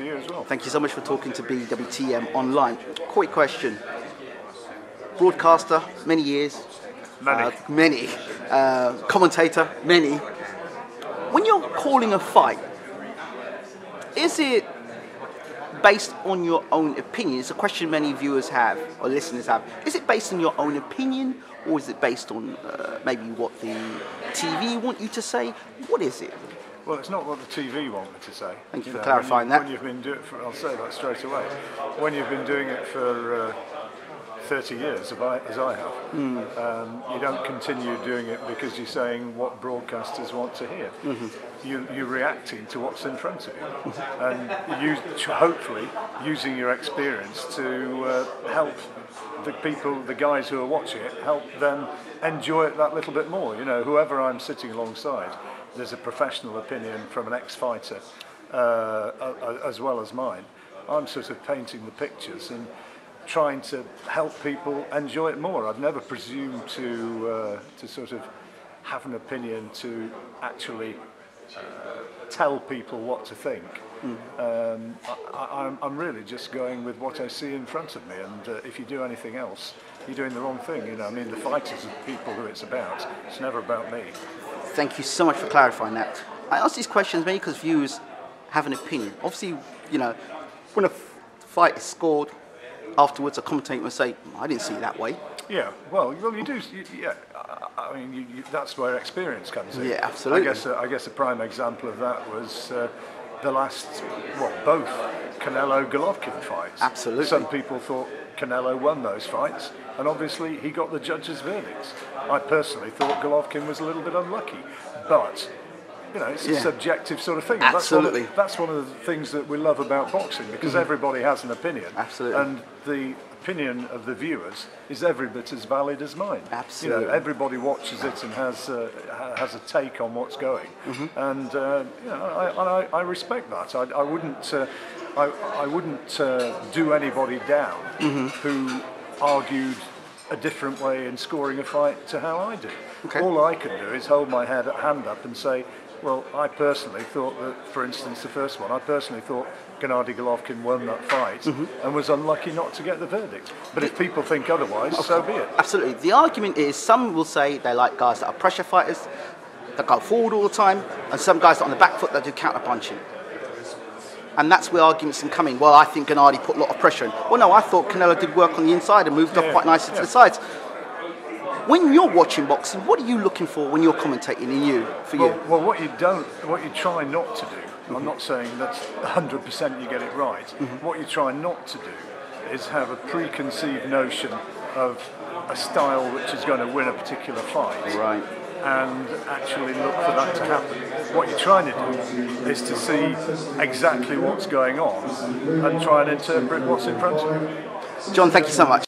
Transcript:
to you as well. Thank you so much for talking to BWTM Online. Quick question. Broadcaster, many years. Many. Commentator, many. When you're calling a fight, is it based on your own opinion? It's a question many viewers have, or listeners have. Is it based on your own opinion, or is it based on maybe what the TV want you to say? What is it? Well, it's not what the TV want me to say. Thank you for clarifying that. When you've been doing it for, I'll say that straight away. When you've been doing it for 30 years, as I have, you don't continue doing it because you're saying what broadcasters want to hear. You're reacting to what's in front of you, and you hopefully using your experience to help the people, the guys who are watching it, help them enjoy it that little bit more. You know, whoever I'm sitting alongside, there's a professional opinion from an ex-fighter as well as mine. I'm sort of painting the pictures and trying to help people enjoy it more. I'd never presume to sort of have an opinion to actually tell people what to think. I'm really just going with what I see in front of me, and if you do anything else, you're doing the wrong thing. You know, I mean, the fighters are the people who it's about. It's never about me. Thank you so much for clarifying that. I ask these questions mainly because viewers have an opinion. Obviously, you know, when a fight is scored, afterwards a commentator will say, I didn't see it that way. Yeah, well, you do. Yeah, I mean, that's where experience comes in. Yeah, absolutely. I guess a prime example of that was the last, well, both Canelo-Golovkin fights. Absolutely. Some people thought Canelo won those fights, and obviously he got the judges' verdicts. I personally thought Golovkin was a little bit unlucky, but you know, it's a subjective sort of thing. Absolutely. That's one of the things that we love about boxing, because everybody has an opinion. Absolutely. And the opinion of the viewers is every bit as valid as mine. Absolutely. You know, everybody watches it and has a take on what's going, and you know, I respect that. I wouldn't do anybody down who argued a different way in scoring a fight to how I do. Okay. All I can do is hold my hand up and say, well, I personally thought that, for instance, the first one, I personally thought Gennady Golovkin won that fight and was unlucky not to get the verdict. But if people think otherwise, so be it. Absolutely. The argument is, some will say they like guys that are pressure fighters, that go forward all the time, and some guys that are on the back foot that do counter punching. And that's where arguments can come in. Well, I think Gennady put a lot of pressure in. Well, no, I thought Canelo did work on the inside and moved off quite nicely to the sides. When you're watching boxing, what are you looking for when you're commentating Well, what you try not to do, I'm not saying that's 100% you get it right, what you try not to do is have a preconceived notion of a style which is going to win a particular fight. Right. And actually look for that to happen. What you're trying to do is to see exactly what's going on and try and interpret what's in front of you. John, thank you so much.